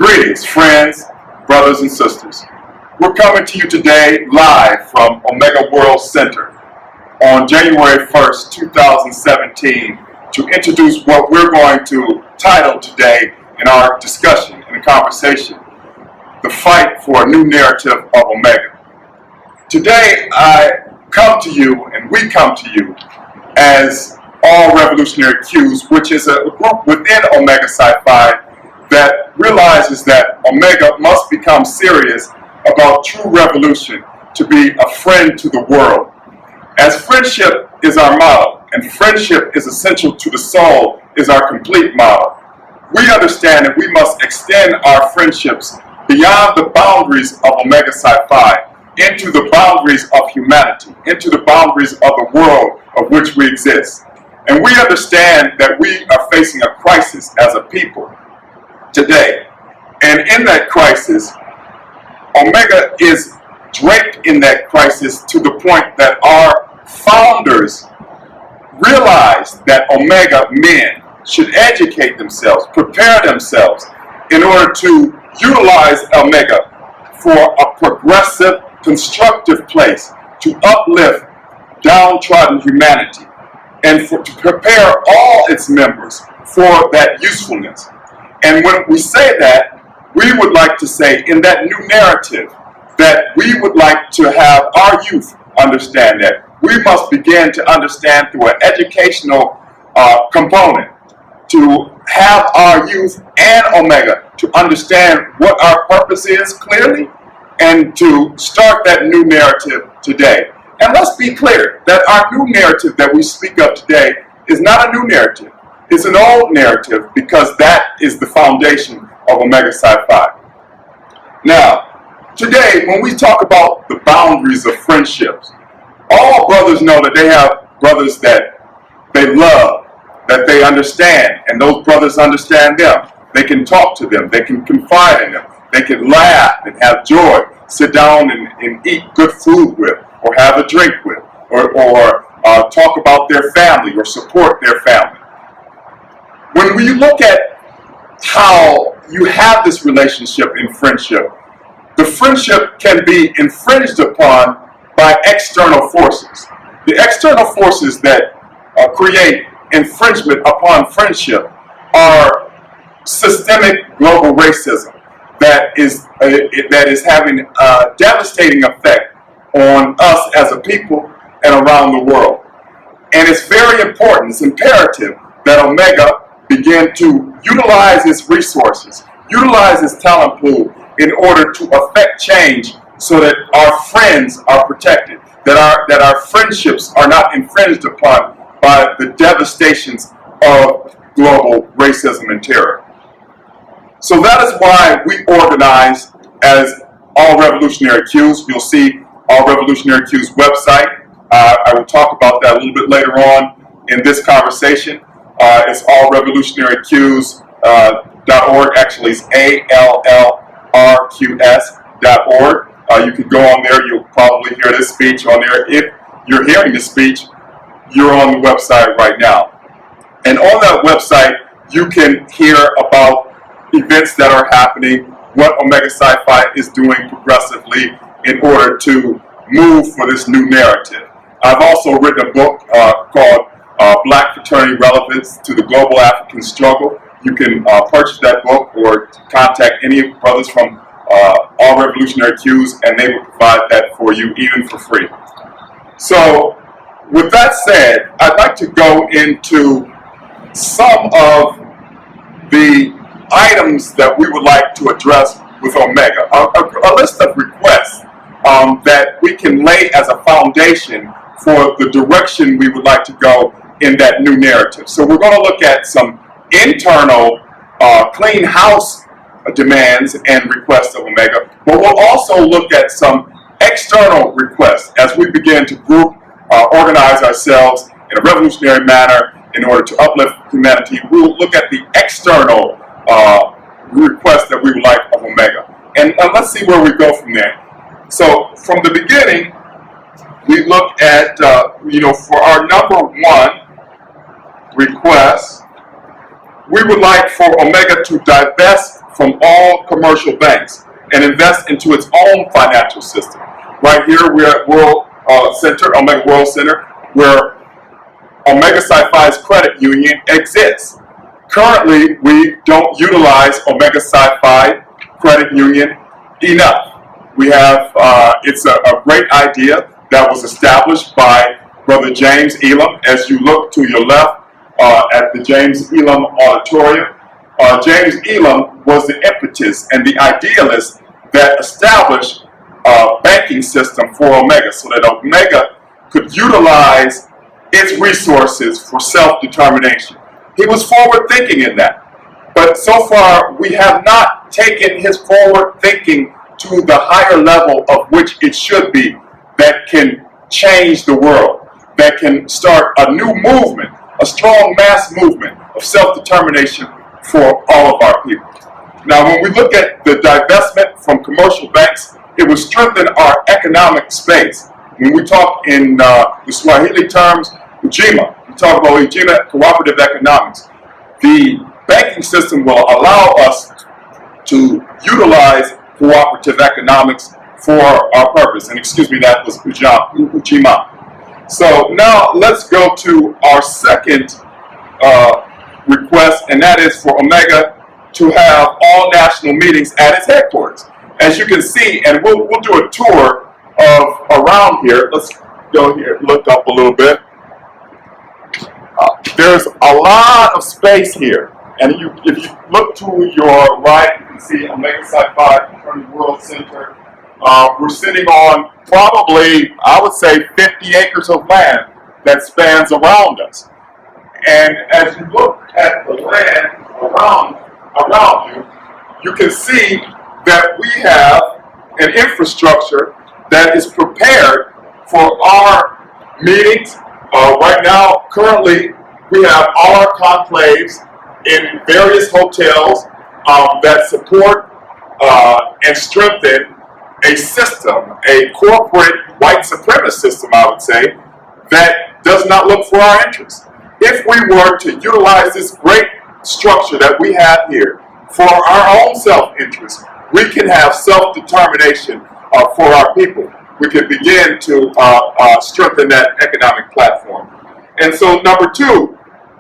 Greetings, friends, brothers and sisters. We're coming to you today live from Omega World Center on January 1st, 2017 to introduce what we're going to title today in our discussion and conversation, The Fight for a New Narrative of Omega. Today I come to you and we come to you as All Revolutionary Qs, which is a group within Omega Psi-Phi that realizes that Omega must become serious about true revolution to be a friend to the world. As friendship is our motto, and friendship is essential to the soul is our complete motto, we understand that we must extend our friendships beyond the boundaries of Omega Psi-Phi into the boundaries of humanity, into the boundaries of the world of which we exist. And we understand that we are facing a crisis as a people today. And in that crisis, Omega is draped in that crisis to the point that our founders realized that Omega men should educate themselves, prepare themselves in order to utilize Omega for a progressive, constructive place to uplift downtrodden humanity and to prepare all its members for that usefulness. And when we say that, we would like to say in that new narrative that we would like to have our youth understand that. We must begin to understand through an educational component to have our youth and Omega to understand what our purpose is clearly and to start that new narrative today. And let's be clear that our new narrative that we speak of today is not a new narrative. It's an old narrative because that is the foundation of Omega Psi-Phi. Now, today when we talk about the boundaries of friendships, all brothers know that they have brothers that they love, that they understand, and those brothers understand them. They can talk to them, they can confide in them, they can laugh and have joy, sit down and eat good food with, or have a drink with, or talk about their family or support their family. When we look at how you have this relationship in friendship, the friendship can be infringed upon by external forces. The external forces that create infringement upon friendship are systemic global racism that is having a devastating effect on us as a people and around the world. And it's very important, it's imperative that Omega begin to utilize its resources, utilize its talent pool in order to affect change so that our friends are protected, that our friendships are not infringed upon by the devastations of global racism and terror. So that is why we organize as All Revolutionary Qs. You'll see All Revolutionary Qs website. I will talk about that a little bit later on in this conversation. It's allrevolutionaryqs.org. Actually, it's allrqs.org. You can go on there. You'll probably hear this speech on there. If you're hearing this speech, you're on the website right now. And on that website, you can hear about events that are happening, what Omega Psi-Phi is doing progressively in order to move for this new narrative. I've also written a book called Black Fraternity Relevance to the Global African Struggle. You can purchase that book or contact any brothers from All Revolutionary Qs and they will provide that for you even for free. So with that said, I'd like to go into some of the items that we would like to address with Omega, a list of requests that we can lay as a foundation for the direction we would like to go in that new narrative. So we're going to look at some internal clean house demands and requests of Omega, but we'll also look at some external requests as we begin to group, organize ourselves in a revolutionary manner in order to uplift humanity. We'll look at the external requests that we would like of Omega. And let's see where we go from there. So from the beginning, we look at, for our number one request, we would like for Omega to divest from all commercial banks and invest into its own financial system. Right here, we're at World Center, Omega World Center, where Omega Psi Phi's credit union exists. Currently, we don't utilize Omega Psi Phi credit union enough. We have, it's a great idea that was established by Brother James Elam. As you look to your left at the James Elam Auditorium, James Elam was the impetus and the idealist that established a banking system for Omega so that Omega could utilize its resources for self-determination. He was forward-thinking in that. But so far, we have not taken his forward-thinking to the higher level of which it should be that can change the world, that can start a new movement, a strong mass movement of self-determination for all of our people. Now, when we look at the divestment from commercial banks, it will strengthen our economic space. When we talk in the Swahili terms, Ujima, we talk about Ujima cooperative economics. The banking system will allow us to utilize cooperative economics for our purpose. And excuse me, that was Ujima. So now let's go to our second request, and that is for Omega to have all national meetings at its headquarters. As you can see, and we'll do a tour of around here. Let's go here, look up a little bit. There's a lot of space here, and if you look to your right, you can see Omega Psi Phi Fraternity World Center. We're sitting on probably, I would say, 50 acres of land that spans around us. And as you look at the land around you, you can see that we have an infrastructure that is prepared for our meetings. Right now, currently, we have all our conclaves in various hotels that support and strengthen a system, a corporate white supremacist system, I would say, that does not look for our interests. If we were to utilize this great structure that we have here for our own self-interest, we can have self-determination for our people. We can begin to strengthen that economic platform. And so number two,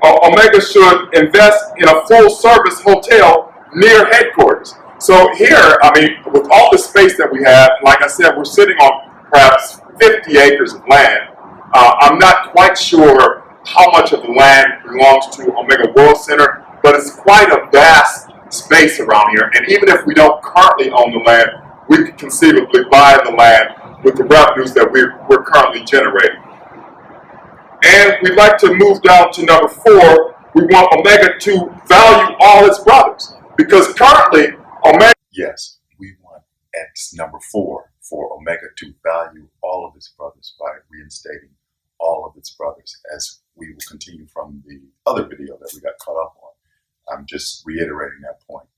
Omega should invest in a full-service hotel near headquarters. So here, I mean, with all the space that we have, like I said, we're sitting on perhaps 50 acres of land. I'm not quite sure how much of the land belongs to Omega World Center, but it's quite a vast space around here. And even if we don't currently own the land, we could conceivably buy the land with the revenues that we're currently generating. And we'd like to move down to number four. We want Omega to value all its brothers, because currently Omega... Yes, we want at number four for Omega to value all of its brothers by reinstating all of its brothers, as we will continue from the other video that we got caught up on. I'm just reiterating that point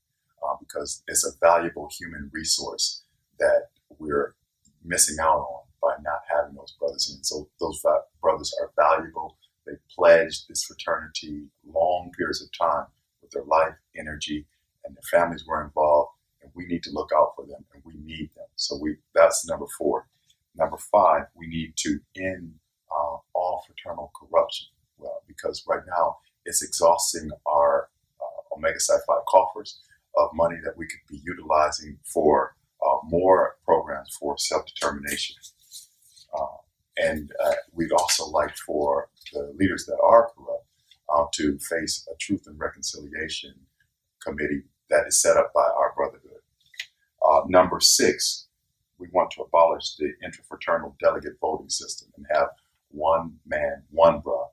because it's a valuable human resource that we're missing out on by not having those brothers in. So those brothers are valuable. They pledged this fraternity long periods of time with their life, energy, and their families were involved, and we need to look out for them, and we need them. So that's number four. Number five, we need to end all fraternal corruption. Well, because right now it's exhausting our Omega Psi Phi coffers of money that we could be utilizing for more programs for self-determination. And we'd also like for the leaders that are corrupt to face a Truth and Reconciliation Committee that is set up by our brotherhood. Number six, we want to abolish the interfraternal delegate voting system and have one man, one bra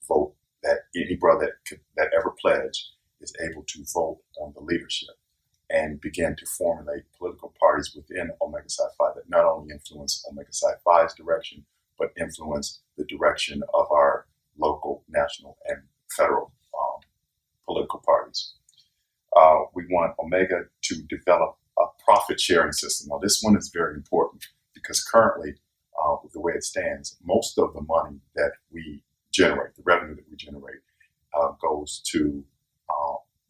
vote, that any brother that ever pledged is able to vote on the leadership, and begin to formulate political parties within Omega Psi Phi that not only influence Omega Psi Phi's direction, but influence the direction of our local, national, and federal political parties. We want Omega to develop a profit sharing system. Now, this one is very important because currently, with the way it stands, most of the money that we generate, the revenue that we generate, goes to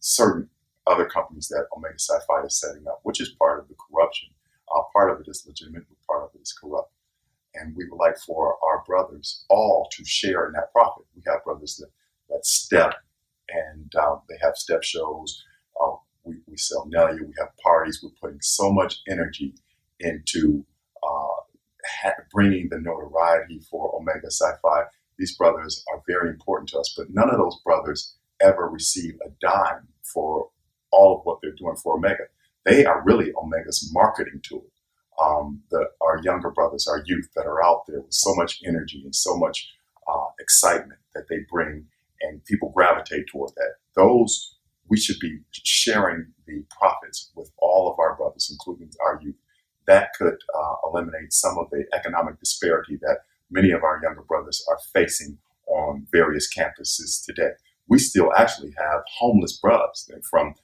certain other companies that Omega Psi Phi is setting up, which is part of the corruption. Part of it is legitimate, but part of it is corrupt. And we would like for our brothers all to share in that profit. We have brothers that step, and they have step shows. We sell Nelia, we have parties. We're putting so much energy into bringing the notoriety for Omega Psi Phi. These brothers are very important to us, but none of those brothers ever receive a dime for all of what they're doing for Omega. They are really Omega's marketing tool. Our younger brothers, our youth that are out there with so much energy and so much excitement that they bring, and people gravitate toward that. Those, we should be sharing the profits with all of our brothers, including our youth. That could eliminate some of the economic disparity that many of our younger brothers are facing on various campuses today. We still actually have homeless brothers from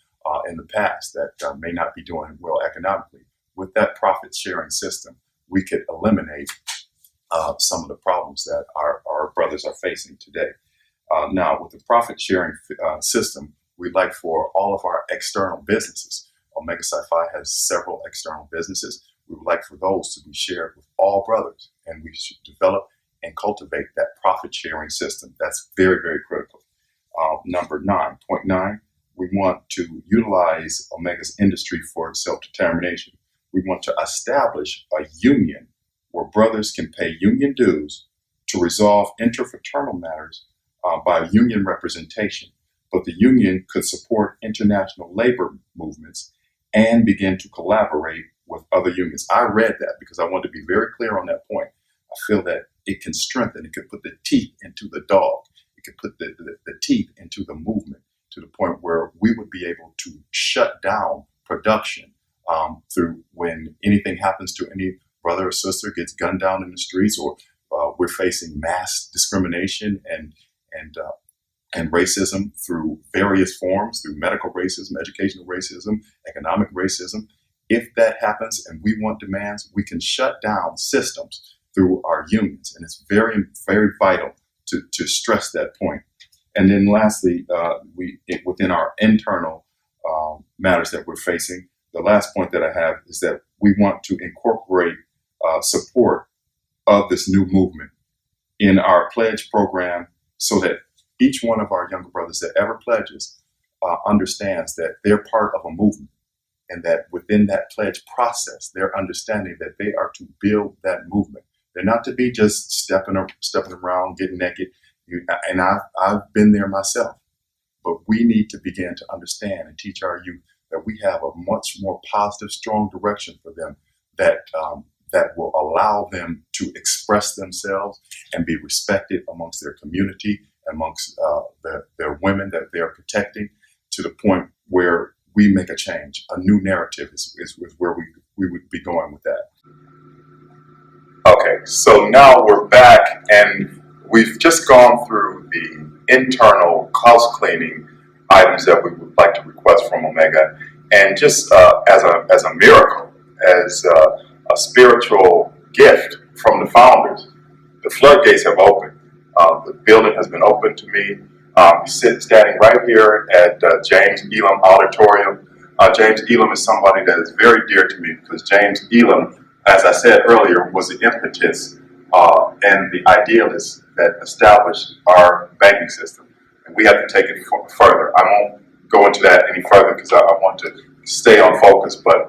in the past that may not be doing well economically. With that profit sharing system, we could eliminate some of the problems that our brothers are facing today. Now, with the profit sharing system, we'd like for all of our external businesses. Omega Psi Phi has several external businesses. We would like for those to be shared with all brothers, and we should develop and cultivate that profit sharing system. That's very, very critical. Number 9.9, we want to utilize Omega's industry for self-determination. We want to establish a union where brothers can pay union dues to resolve interfraternal matters by union representation. But the union could support international labor movements and begin to collaborate with other unions. I read that because I want to be very clear on that point. I feel that it can strengthen, it could put the teeth into the dog, it could put the teeth into the movement to the point where we would be able to shut down production through when anything happens to any brother or sister gets gunned down in the streets, or we're facing mass discrimination and racism through various forms, through medical racism, educational racism, economic racism. If that happens and we want demands, we can shut down systems through our unions. And it's very, very vital to stress that point. And then lastly, within our internal matters that we're facing, the last point that I have is that we want to incorporate support of this new movement in our pledge program so that each one of our younger brothers that ever pledges understands that they're part of a movement, and that within that pledge process, they're understanding that they are to build that movement. They're not to be just stepping around, getting naked. And I've been there myself. But we need to begin to understand and teach our youth that we have a much more positive, strong direction for them that will allow them to express themselves and be respected amongst their community, amongst their women that they're protecting, to the point where we make a change. A new narrative is where we would be going with that. Okay, so now we're back, and we've just gone through the internal house cleaning items that we would like to request from Omega, and just as a miracle, as a spiritual gift from the founders, the floodgates have opened. The building has been opened to me. Standing right here at James Elam Auditorium. James Elam is somebody that is very dear to me, because James Elam, as I said earlier, was the impetus and the idealist that established our banking system. And we have to take it further. I won't go into that any further because I want to stay on focus, but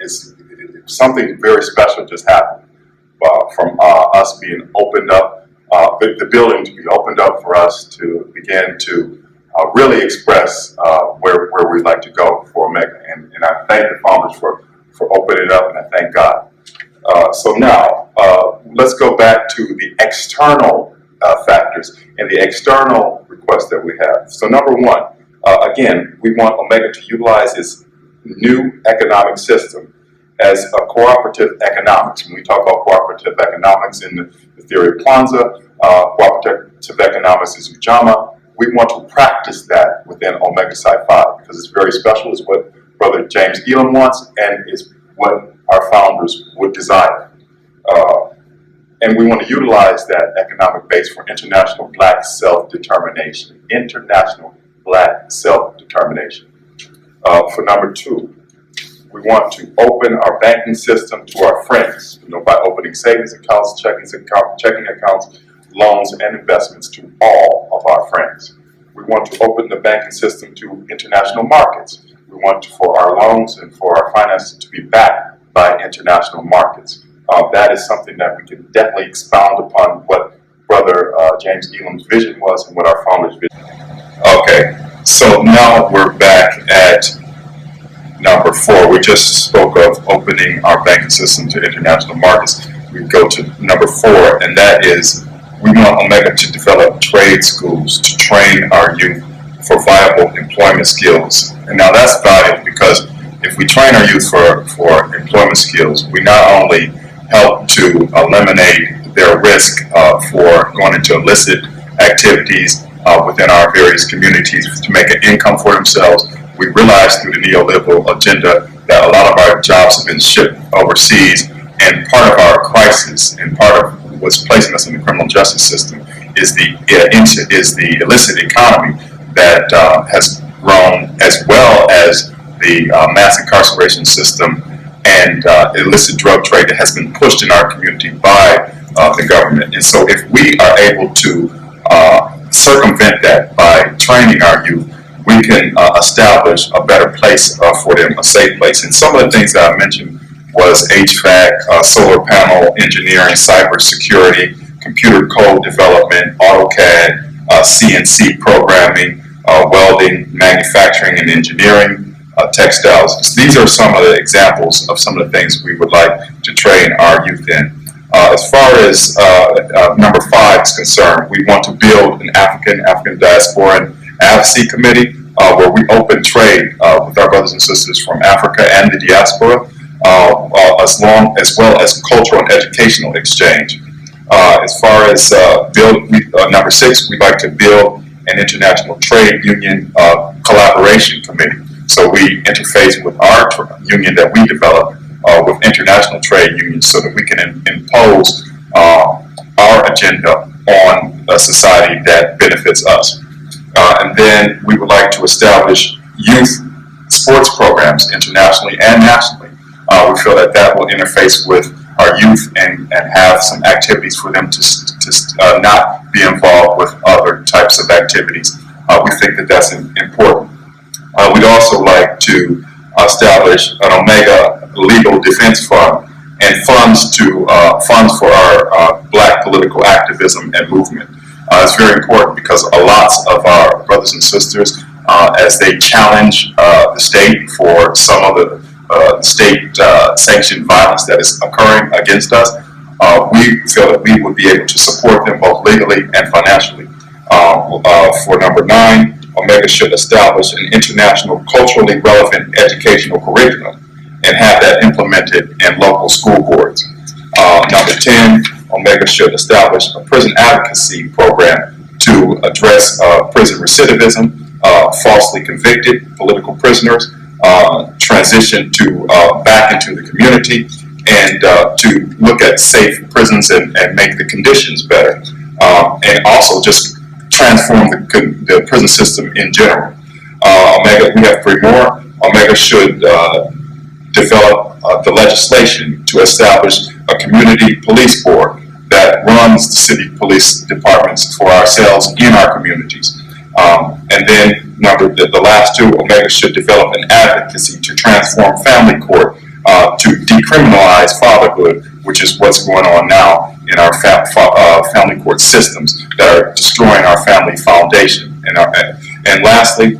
something very special just happened from us being opened up, the building to be opened up for us to begin to really express where we'd like to go for Omega. And I thank the founders for opening it up, and I thank God. So now, let's go back to the external factors and the external requests that we have. So number one, again, we want Omega to utilize its new economic system as a cooperative economics. When we talk about cooperative economics in the theory of Kwanzaa, cooperative economics is Ujamaa. We want to practice that within Omega Psi Phi because it's very special. It's what Brother James Elam wants, and it's what our founders would desire. And we want to utilize that economic base for international Black self-determination. International Black self-determination. For number 2, we want to open our banking system to our friends, by opening savings accounts, checking accounts, loans, and investments to all of our friends. We want to open the banking system to international markets. We want for our loans and for our finances to be backed by international markets. That is something that we can definitely expound upon what Brother James Elam's vision was and what our founder's vision. Okay, so now we're back at number 4. We just spoke of opening our banking system to international markets. We go to number 4, and that is we want Omega to develop trade schools to train our youth for viable employment skills. And now that's valuable because if we train our youth for employment skills, we not only help to eliminate their risk for going into illicit activities within our various communities to make an income for themselves. We realize through the neoliberal agenda that a lot of our jobs have been shipped overseas, and part of our crisis and part of what's placing us in the criminal justice system is the illicit economy that has grown, as well as the mass incarceration system and illicit drug trade that has been pushed in our community by the government. And so if we are able to circumvent that by training our youth, we can establish a better place for them, a safe place. And some of the things that I mentioned was HVAC, solar panel engineering, cybersecurity, computer code development, AutoCAD, CNC programming, welding, manufacturing and engineering, textiles. These are some of the examples of some of the things we would like to train our youth in. As far as number 5 is concerned, we want to build an African diasporan advocacy committee where we open trade with our brothers and sisters from Africa and the diaspora, as well as cultural and educational exchange. As far as number 6, we'd like to build an international trade union collaboration committee. So we interface with our union that we develop with international trade unions so that we can impose our agenda on a society that benefits us. And then we would like to establish youth sports programs internationally and nationally. We feel that that will interface with our youth and have some activities for them to not be involved with other types of activities. We think that that's important. We'd also like to establish an Omega Legal Defense Fund and funds for our Black political activism and movement. It's very important because a lot of our brothers and sisters, as they challenge the state for some of the state-sanctioned violence that is occurring against us, we feel that we would be able to support them both legally and financially. For number 9, Omega should establish an international culturally relevant educational curriculum and have that implemented in local school boards. Number 10, Omega should establish a prison advocacy program to address prison recidivism, falsely convicted political prisoners, transition to back into the community, and to look at safe prisons and make the conditions better, and also just transform the prison system in general. Omega, we have 3 more. Omega should develop the legislation to establish a community police board that runs the city police departments for ourselves in our communities. And then the last 2, Omega should develop an advocacy to transform family court to decriminalize fatherhood, which is what's going on now in our family court systems that are destroying our family foundation. And lastly,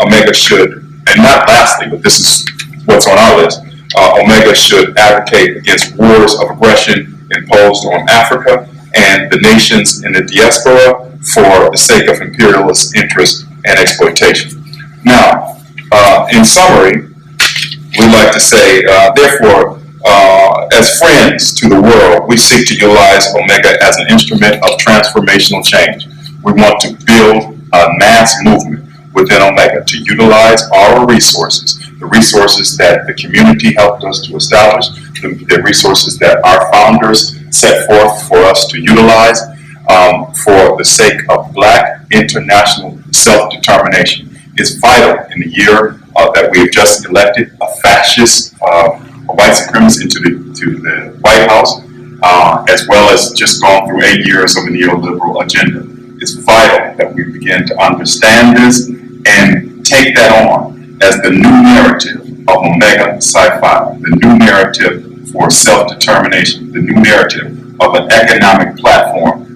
Omega should, and not lastly, but this is what's on our list, Omega should advocate against wars of aggression imposed on Africa and the nations in the diaspora for the sake of imperialist interest and exploitation. Now, in summary, we'd like to say, therefore, as friends to the world, we seek to utilize Omega as an instrument of transformational change. We want to build a mass movement within Omega to utilize our resources, the resources that the community helped us to establish, the resources that our founders set forth for us to utilize for the sake of Black international self-determination. It's vital in the year that we have just elected a fascist, a white supremacist to the White House, as well as just gone through 8 years of a neoliberal agenda. It's vital that we begin to understand this and take that on as the new narrative of Omega Psi Phi, the new narrative for self-determination, the new narrative of an economic platform